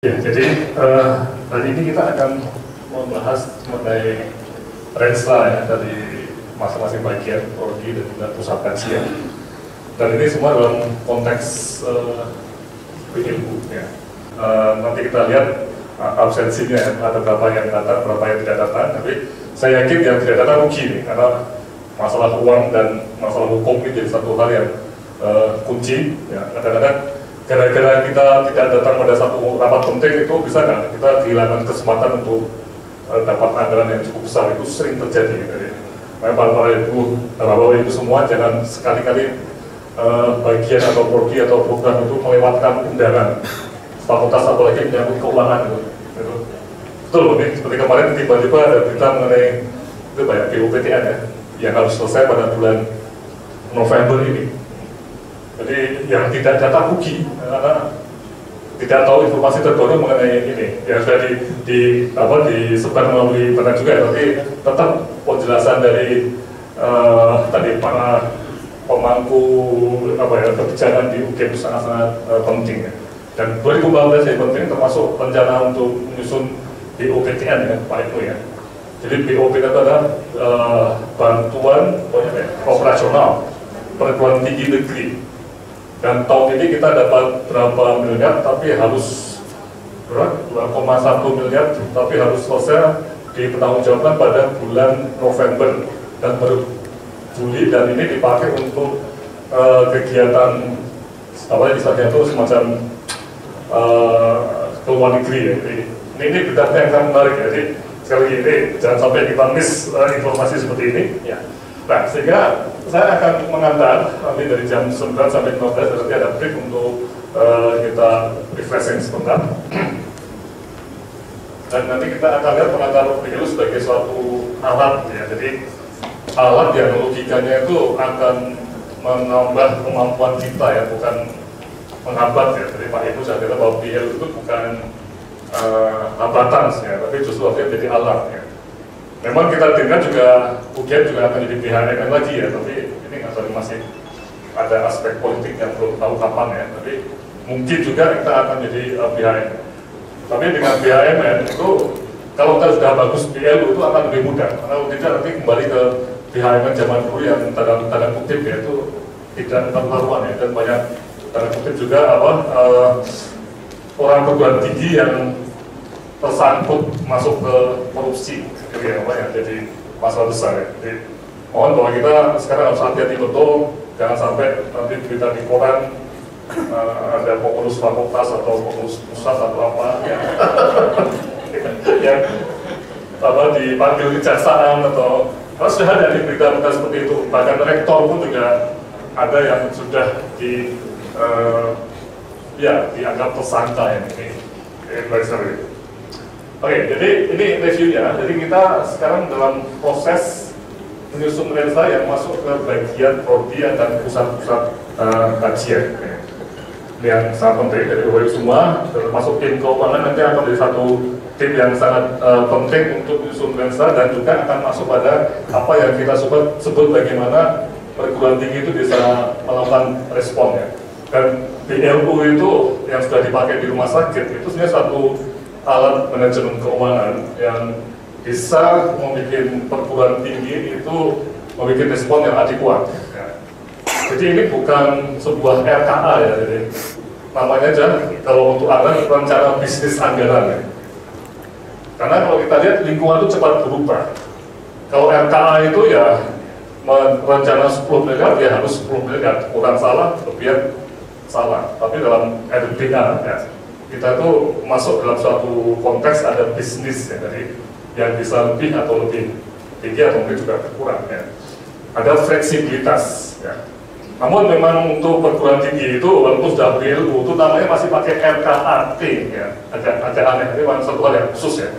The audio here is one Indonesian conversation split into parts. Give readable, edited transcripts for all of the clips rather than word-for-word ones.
Ya, jadi hari ini kita akan membahas mengenai Renstra ya, dari masing-masing bagian prodi dan juga pusat kajian. Dan ini semua dalam konteks ilmu ya. Nanti kita lihat absensinya ya, ada berapa yang datang, berapa yang tidak datang. Tapi saya yakin yang tidak datang rugi nih, karena masalah uang dan masalah hukum ini jadi satu hal yang kunci. Ya. Kadang-kadang gara-gara kita tidak datang pada satu rapat penting itu bisa nggak kita kehilangan kesempatan untuk dapat anggaran yang cukup besar. Itu sering terjadi. Jadi, para ibu, bapak-bapak itu semua jangan sekali-kali bagian atau prodi atau program itu melewatkan undangan fakultas, apalagi menyangkut keuangan itu. Betul, ini seperti kemarin tiba-tiba ada berita mengenai itu banyak BUPTN ya, yang harus selesai pada bulan November ini. Jadi yang tidak datang rugi karena tidak tahu informasi terbaru mengenai ini. Yang sudah disebar melalui internet juga, tapi tetap penjelasan dari tadi para pemangku kebijakan di UGM sangat-sangat penting ya. Dan 2014 yang penting termasuk rencana untuk menyusun BOPTN ya, Pak Ibu ya. Jadi BOPTN itu adalah bantuan operasional perguruan tinggi negeri. Dan tahun ini kita dapat berapa miliar, tapi harus 2,1 miliar, tapi harus selesai dipertanggungjawabkan pada bulan November dan baru Juli, dan ini dipakai untuk kegiatan istilahnya itu semacam ke luar negeri ya. Jadi ini berita yang sangat menarik ya. Jadi sekali lagi ini jangan sampai kita miss informasi seperti ini ya. Nah, sehingga saya akan mengantar nanti dari jam 9 sampai 15 nanti ada break untuk kita refreshing sebentar. Dan nanti kita akan lihat pengantar pemilu sebagai suatu alat ya. Jadi alat yang logikanya itu akan menambah kemampuan kita ya, bukan menghambat ya. Jadi Pak Ibu saya kira bahwa PL itu bukan hambatan ya, tapi justru artinya jadi alat ya. Memang kita dengar juga UGM juga akan jadi BHMN lagi ya, tapi ini nggak tahu, masih ada aspek politik yang belum tahu kapan ya. Tapi mungkin juga kita akan jadi BHMN. Tapi dengan BHMN itu kalau kita sudah bagus PL itu akan lebih mudah. Kalau tidak nanti kembali ke BHMN zaman dulu yang tanda kutip ya, itu tidak karuan ya, dan banyak tanda kutip juga orang perguruan tinggi yang tersangkut masuk ke korupsi. Ya, yang jadi masalah besar ya. Jadi mohon bahwa kita sekarang harus hati-hati betul, jangan sampai nanti berita di koran ada pengurus fakultas atau pengurus pusat atau apa ya, yang dipanggil kejaksaan atau sudah ada di berita-berita seperti itu. Bahkan rektor pun juga ada yang sudah dianggap tersangka ya, ini advisory. Oke, jadi ini reviewnya. Jadi kita sekarang dalam proses menyusun Renstra yang masuk ke bagian prodi dan pusat-pusat kajian. Ini yang sangat penting dari Bapak semua, termasuk tim keuangan nanti akan menjadi satu tim yang sangat penting untuk menyusun Renstra, dan juga akan masuk pada apa yang kita sebut bagaimana perguruan tinggi itu bisa melakukan respon ya. Dan BLU itu yang sudah dipakai di rumah sakit itu sebenarnya satu alat manajemen keuangan yang bisa membuat perguruan tinggi itu membuat respon yang adekuat ya. Jadi ini bukan sebuah RKA ya, jadi namanya aja kalau untuk anggaran rencana bisnis anggaran ya. Karena kalau kita lihat lingkungan itu cepat berubah. Kalau RKA itu ya rencana 10 miliar ya harus 10 miliar, kurang salah, lebihan salah. Tapi dalam RBA ya, kita tuh masuk dalam suatu konteks ada bisnis ya, dari yang bisa lebih atau lebih tinggi atau mungkin juga kurang ya. Ada fleksibilitas ya. Namun memang untuk perguruan tinggi itu walaupun sudah berilmu itu namanya masih pakai RKAT ya. Agak aneh, ini satu hal yang khusus ya.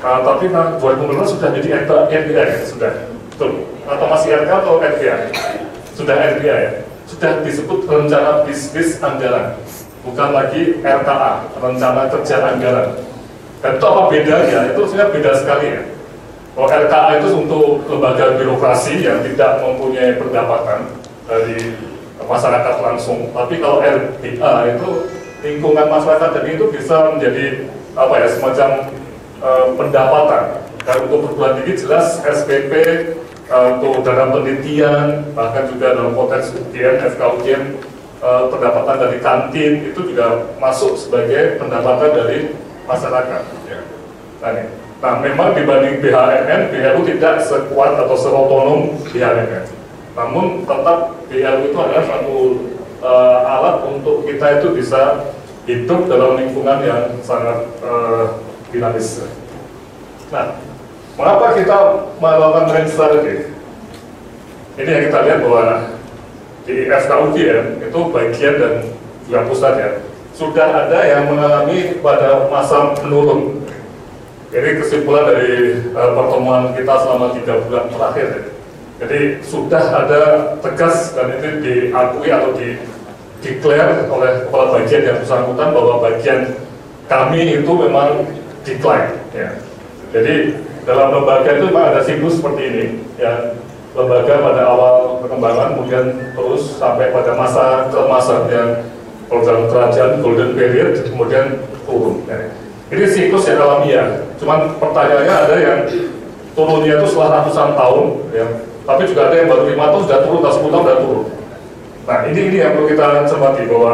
Tapi 2015 sudah jadi RBA ya, sudah betul. Atau masih RK atau RBA? Sudah RBA ya. Sudah disebut rencana bisnis anggaran. Bukan lagi RKA, rencana kerja anggaran. Dan itu apa bedanya? Itu sebenarnya beda sekali ya. Kalau RKA itu untuk lembaga birokrasi yang tidak mempunyai pendapatan dari masyarakat langsung. Tapi kalau RBA itu lingkungan masyarakat, jadi itu bisa menjadi apa ya, semacam pendapatan. Dan untuk perguruan tinggi jelas SPP, untuk dalam penelitian, bahkan juga dalam konteks UGM, FKUGM, pendapatan dari kantin itu juga masuk sebagai pendapatan dari masyarakat. Nah, memang dibanding BHMN, BLU tidak sekuat atau seotonom BHMN. Namun tetap BLU itu adalah satu alat untuk kita itu bisa hidup dalam lingkungan yang sangat dinamis. Nah, mengapa kita melakukan range strategy? Ini yang kita lihat bahwa di FKUGM itu bagian dan juga pusat ya, sudah ada yang mengalami pada masa menurun. Ini kesimpulan dari pertemuan kita selama 3 bulan terakhir ya. Jadi sudah ada tegas dan itu diakui atau declare oleh kepala bagian yang bersangkutan bahwa bagian kami itu memang decline ya. Jadi dalam lembaga itu memang ada siklus seperti ini ya. Lembaga pada awal perkembangan, kemudian terus sampai pada masa keemasan yang program kerajaan golden period, kemudian turun ya. Ini siklus yang alamiah. Cuman pertanyaannya ada yang turunnya itu setelah ratusan tahun ya. Tapi juga ada yang baru 5 tahun sudah turun, atau 10 tahun sudah turun. Nah ini yang perlu kita cermati bahwa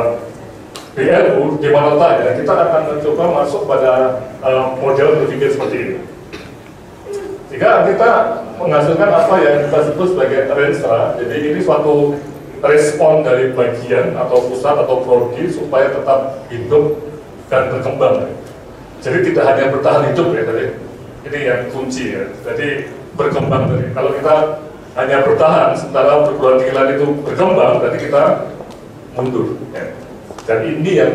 BLU di mana letaknya, kita akan mencoba masuk pada model berpikir seperti ini. Jika kita menghasilkan apa yang kita sebut sebagai renstra, jadi ini suatu respon dari bagian atau pusat atau prodi supaya tetap hidup dan berkembang. Jadi tidak hanya bertahan hidup ya tadi, ini yang kunci ya. Jadi berkembang tadi. Kalau kita hanya bertahan sementara perguruan tinggi lain itu berkembang, berarti kita mundur. Ya. Dan ini yang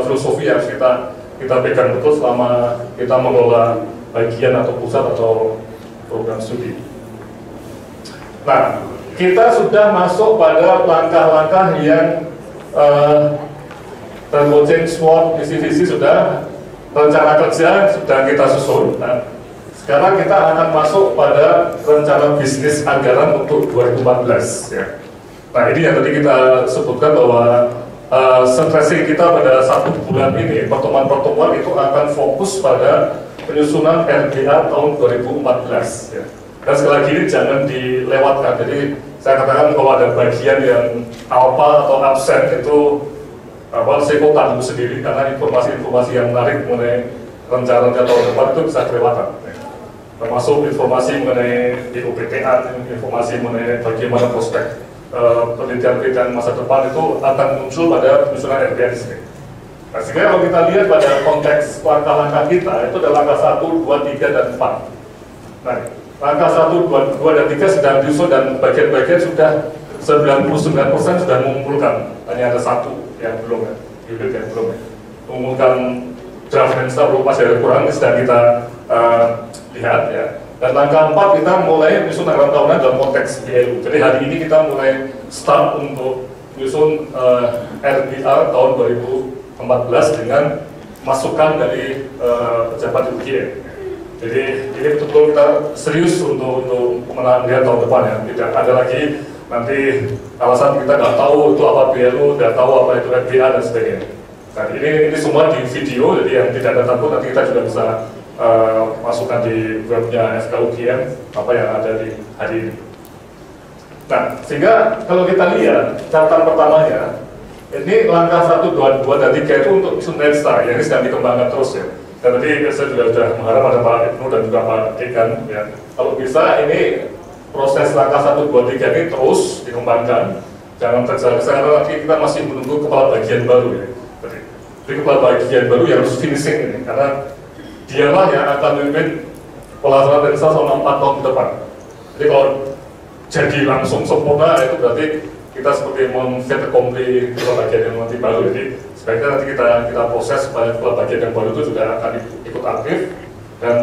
filosofi yang kita pegang betul selama kita mengelola bagian atau pusat atau program studi. Nah, kita sudah masuk pada langkah-langkah yang tercoaching SWOT, visi-visi sudah, rencana kerja sudah kita susun. Nah, sekarang kita akan masuk pada rencana bisnis anggaran untuk 2014. Ya. Nah, ini yang tadi kita sebutkan bahwa stressing kita pada 1 bulan ini, pertemuan-pertemuan itu akan fokus pada penyusunan RBA tahun 2014 ya. Dan sekali lagi ini jangan dilewatkan. Jadi saya katakan kalau ada bagian yang alpha atau absen itu saya kok tanggung sendiri karena informasi-informasi yang menarik mengenai rencana tahun depan itu bisa kelewatan ya. Termasuk informasi mengenai DOPTA, informasi mengenai bagaimana prospek penelitian-penelitian masa depan itu akan muncul pada penyusunan RBA ini. Nah, sehingga kalau kita lihat pada konteks langkah-langkah kita, itu ada langkah 1, 2, 3, dan 4. Nah, langkah 1, 2, dan 3 sedang disusun dan bagian-bagian sudah 99% sudah mengumpulkan. Hanya ada 1 yang belum ya, unit yang belum ya. Mengumpulkan draft renstra berupa masih ada kurang, sedang kita lihat ya. Dan langkah 4 kita mulai menyusun anggaran tahunan dalam konteks BLU. Jadi hari ini kita mulai start untuk menyusun RBA tahun 2014 dengan masukan dari pejabat UGM. Jadi ini betul-betul kita serius untuk melihat tahun depan ya. Tidak ada lagi nanti alasan kita nggak tahu itu apa BLU, nggak tahu apa itu RBA dan sebagainya. Nah ini semua di video, jadi yang tidak ada takut nanti kita juga bisa masukkan di webnya FKUGM apa yang ada di hari ini. Nah sehingga kalau kita lihat catatan pertamanya, ini langkah 1, 2, 2, dan 3 itu untuk Sunrenstra yang ini sedang dikembangkan terus ya. Dan tadi saya juga sudah mengharap pada Pak Ibnu dan juga Pak Dekan ya. Kalau bisa ini proses langkah 1, 2, 3 ini terus dikembangkan. Jangan tergesa-gesa karena nanti kita masih menunggu kepala bagian baru ya. Jadi kepala bagian baru yang harus finishing ini karena dialah yang akan memimpin pelaksanaan Renstra selama 4 tahun ke depan. Jadi kalau jadi langsung sempurna itu berarti kita seperti memfit accompli kepala bagian yang nanti baru. Jadi sebaiknya nanti kita proses supaya kepala bagian yang baru itu juga akan ikut aktif dan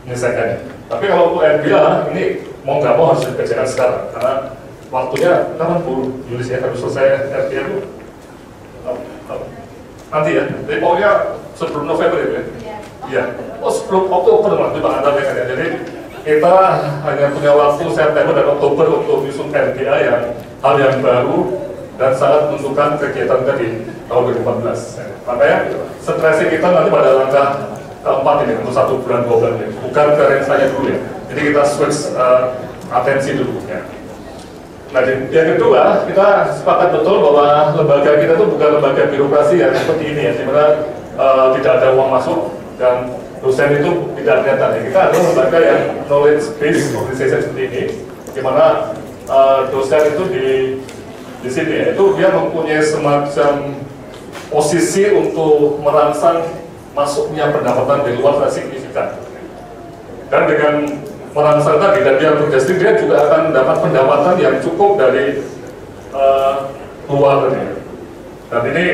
menyelesaikannya. Tapi kalau untuk RBA ini mau nggak mau harus dikerjakan sekarang karena waktunya kapan Bu Yulis ya harus selesai RBA itu nanti ya. Jadi pokoknya sebelum November itu ya. Iya. Oh sebelum Oktober nanti Pak Anda ya. Jadi kita hanya punya waktu September dan Oktober untuk menyusun RBA yang hal yang baru dan sangat menentukan kegiatan kita di tahun 2014. Makanya stressing kita nanti pada langkah keempat ini untuk 1 bulan 2 bulan ini, bukan ke rensanya dulu ya. Jadi kita switch atensi dulu ya. Nah, yang kedua, kita sepakat betul bahwa lembaga kita itu bukan lembaga birokrasi yang seperti ini ya, di mana tidak ada uang masuk dan dosen itu tidak kelihatan ya. Kita adalah lembaga yang knowledge based organization seperti ini, di mana dosen itu di sini ya, itu dia mempunyai semacam posisi untuk merangsang masuknya pendapatan di luar yang signifikan. Dan dengan merangsang tadi dan dia bergesti, dia juga akan mendapat pendapatan yang cukup dari luar tadi. Dan ini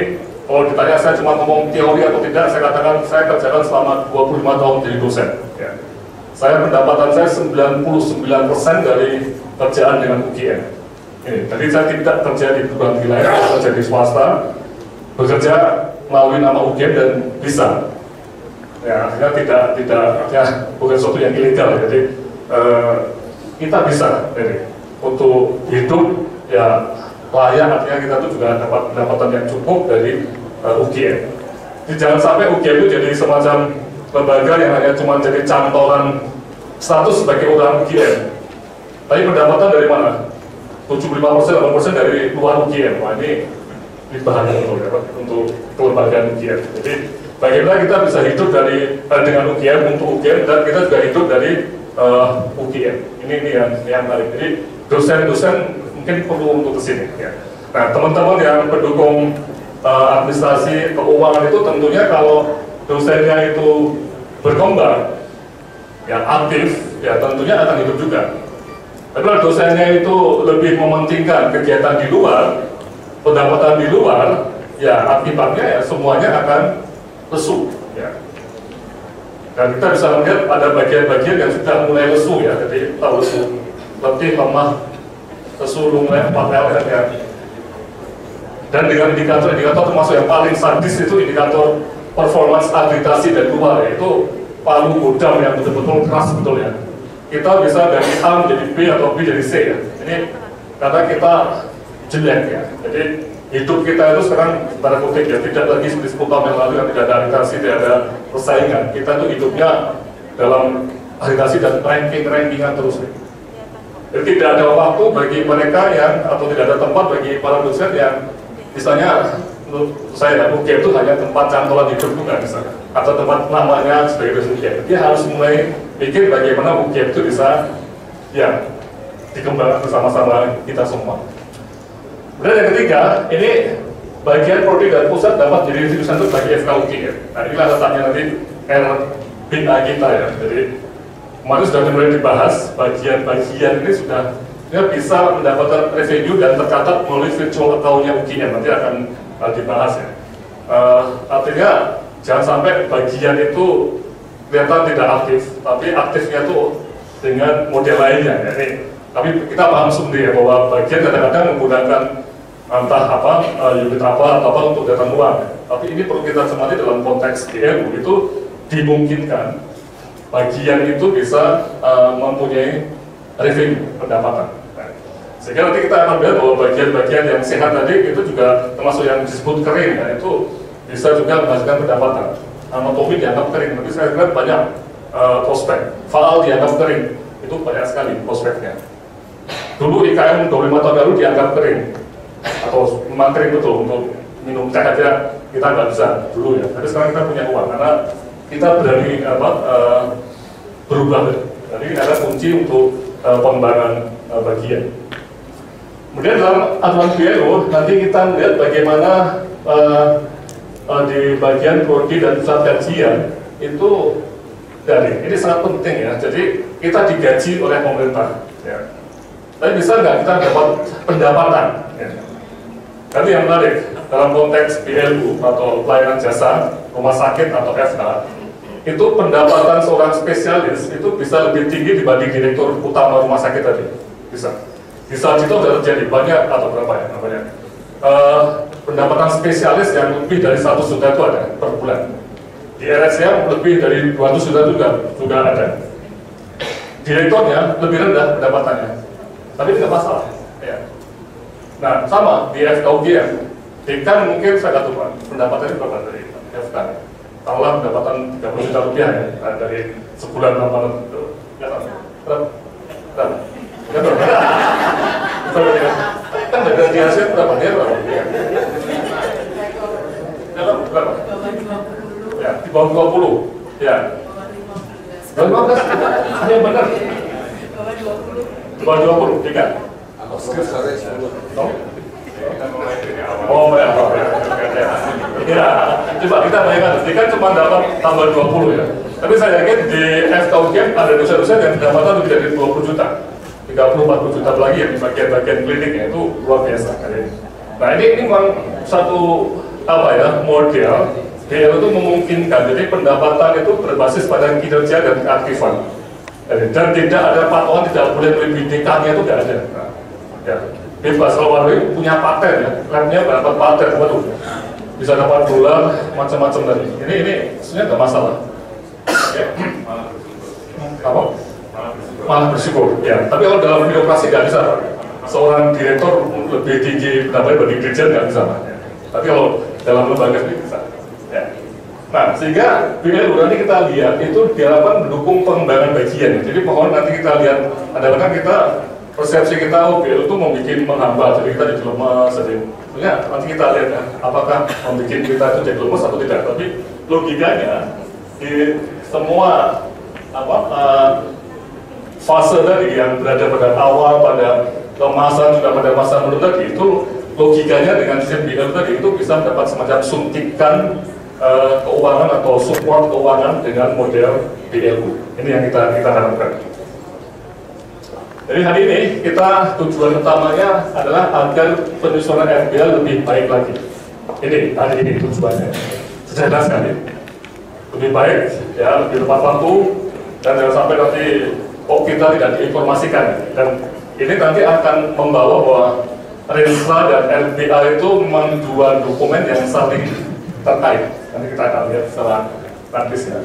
kalau ditanya saya cuma ngomong teori atau tidak, saya katakan saya kerjakan selama 25 tahun jadi dosen. Ya. Saya pendapatan saya 99% dari kerjaan dengan UGM. Jadi saya tidak kerja di perguruan tinggi lain, saya kerja di swasta, bekerja melalui nama UGM dan bisa. Ya, artinya artinya bukan sesuatu yang ilegal. Jadi kita bisa jadi untuk hidup ya layak, artinya kita tuh juga dapat pendapatan yang cukup dari UGM. Jadi jangan sampai UGM itu jadi semacam lembaga yang hanya cuma jadi cantolan status sebagai orang UGM. Tapi pendapatan dari mana? 75%, 80% dari luar UGM. Wah, ini bahaya betul ya, untuk kelembagaan UGM. Jadi bagaimana kita bisa hidup dari dengan UGM untuk UGM, dan kita juga hidup dari UGM. Ini yang menarik. Jadi dosen-dosen mungkin perlu untuk kesini. Ya. Nah, teman-teman yang pendukung administrasi keuangan itu tentunya kalau dosennya itu berkembang, ya aktif, ya tentunya akan hidup juga. Tapi kalau dosennya itu lebih mementingkan kegiatan di luar, pendapatan di luar, ya akibatnya ya semuanya akan lesu. Ya. Dan kita bisa melihat ada bagian-bagian yang sudah mulai lesu ya, jadi tahu lesu, letih, lemah, lesu, lumrah, 4L ya. Dan dengan indikator termasuk yang paling sadis itu indikator performance akreditasi dari luar, yaitu palu godam yang betul-betul keras betul ya. Kita bisa dari A menjadi B atau B jadi C ya. Ini karena kita jelek ya. Jadi hidup kita itu sekarang pada kutip ya, tidak lagi seperti 10 tahun yang lalu yang tidak ada akreditasi, tidak ada persaingan. Kita itu hidupnya dalam akreditasi dan rankingan terus. Jadi tidak ada waktu bagi mereka yang, atau tidak ada tempat bagi para dosen yang misalnya menurut saya UGM itu hanya tempat cantolan hidup bukan misalnya, atau tempat namanya sebagai dosen UGM. Dia harus mulai pikir bagaimana UGM itu bisa ya dikembangkan bersama-sama kita semua. Kemudian yang ketiga, ini bagian prodi dan pusat dapat jadi institusi itu bagi FKUG ya. Nah inilah letaknya nanti RBA kita ya. Jadi kemarin sudah mulai dibahas, bagian-bagian ini sudah bisa mendapatkan revenue dan tercatat melalui virtual account-nya UGM, nanti akan dibahas ya. Artinya jangan sampai bagian itu kelihatan tidak aktif, tapi aktifnya itu dengan model lainnya ya. Tapi kita paham sendiri ya bahwa bagian kadang-kadang menggunakan entah apa, unit apa atau apa untuk datang uang. Tapi ini perlu kita cermati dalam konteks BLU, itu dimungkinkan bagian itu bisa mempunyai revenue, pendapatan. Nah, sehingga nanti kita akan lihat bahwa bagian-bagian yang sehat tadi itu juga termasuk yang disebut kering ya, itu bisa juga menghasilkan pendapatan. Anatomi dianggap kering, tapi saya lihat banyak prospek. Faal dianggap kering, itu banyak sekali prospeknya. Dulu IKM 25 tahun lalu dianggap kering, atau memang kering betul untuk minum teh aja kita nggak bisa dulu ya. Tapi sekarang kita punya uang karena kita berani berubah. Jadi ini adalah kunci untuk pengembangan bagian. Kemudian dalam aturan BLU nanti kita melihat bagaimana di bagian prodi dan pusat kajian itu dari ini sangat penting ya. Jadi kita digaji oleh pemerintah. Ya. Tapi bisa nggak kita dapat pendapatan? Ya. Nanti yang menarik dalam konteks BLU atau pelayanan jasa rumah sakit atau FK, itu pendapatan seorang spesialis itu bisa lebih tinggi dibanding direktur utama rumah sakit tadi. Bisa. Di saat itu sudah terjadi banyak atau berapa ya namanya? Pendapatan spesialis yang lebih dari 1 juta itu ada per bulan. Di RSCM lebih dari 200 juta juga ada. Direkturnya lebih rendah pendapatannya, tapi tidak masalah. Ya. Nah, sama di FKUGM, kan mungkin saya nggak tahu Pak, pendapatannya berapa dari FK? Tahulah pendapatan 30 juta rupiah ya, dari sebulan berapa itu? Ya tahu. Berapa? Ya tahu. Kan dari hasil berapa dia berapa? Berapa? Ya, di bawah 20. Ya. 15. Yang benar. Di bawah 20, tiga. Oh, ya. Ya, coba kita bayangkan, ini kan cuma dapat tambah 20 ya. Tapi saya yakin di FKUGM ada dosen-dosen yang pendapatan lebih dari 20 juta. 30-40 juta lagi yang di bagian-bagian kliniknya, itu luar biasa. Nah, ini memang satu model BL itu memungkinkan, jadi pendapatan itu berbasis pada kinerja dan keaktifan. Dan tidak ada patokan, tidak boleh melebihi dekatnya, itu tidak ada. Nah, ya. Bebas, kalau Warwi punya paten ya, labnya dapat paten, waduh, bisa dapat dolar, macam-macam tadi. Ini sebenarnya nggak masalah. Ya. Apa? Malah bersyukur. Ya. Tapi kalau dalam birokrasi nggak bisa, seorang direktur lebih tinggi pendapatnya dibanding dirjen nggak bisa. Ya. Tapi kalau dalam lembaga ini bisa. Ya. Nah, sehingga BLU nanti kita lihat itu diharapkan mendukung pengembangan bagian. Jadi mohon nanti kita lihat, kadang-kadang kita persepsi kita BLU itu membuat menghambat, jadi kita jadi lemas. Sebenarnya nanti kita lihat ya, apakah membuat kita itu jadi lemas atau tidak. Tapi logikanya di semua fase tadi yang berada pada awal, pada kemasan, juga pada masa menurut tadi, itu logikanya dengan sistem BLU tadi itu bisa mendapat semacam suntikan keuangan atau support keuangan dengan model BLU. Ini yang kita harapkan. Jadi hari ini kita tujuan utamanya adalah agar penyusunan FBL lebih baik lagi. Ini hari ini tujuannya. Sederhana sekali. Lebih baik, ya, lebih tepat waktu, dan jangan sampai nanti kita tidak diinformasikan. Dan ini nanti akan membawa bahwa Renstra dan LBA itu memang dua dokumen yang saling terkait. Nanti kita akan lihat secara praktisnya.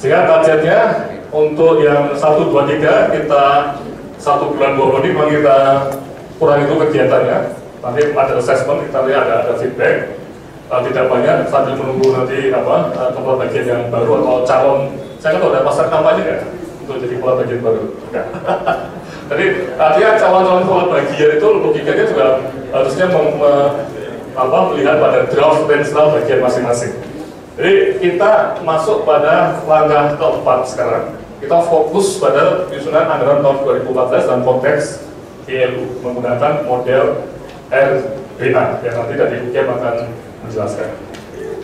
Sehingga targetnya untuk yang 1, 2, 3 kita 1 bulan 2 bulan ini memang kita kurang itu kegiatannya. Nanti ada assessment, kita lihat ada feedback. Tidak banyak sambil menunggu nanti kepala bagian yang baru atau calon. Saya kan ada pasar kampanye nggak untuk jadi kepala bagian baru? Jadi artinya calon-calon kepala bagian itu logikanya juga harusnya melihat pada draft Renstra bagian masing-masing. Jadi kita masuk pada langkah keempat sekarang. Kita fokus pada penyusunan anggaran tahun 2014 dan konteks BLU menggunakan model RBA yang nanti dari UGM akan menjelaskan.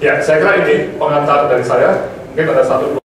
Ya, saya kira ini pengantar dari saya. Mungkin ada 1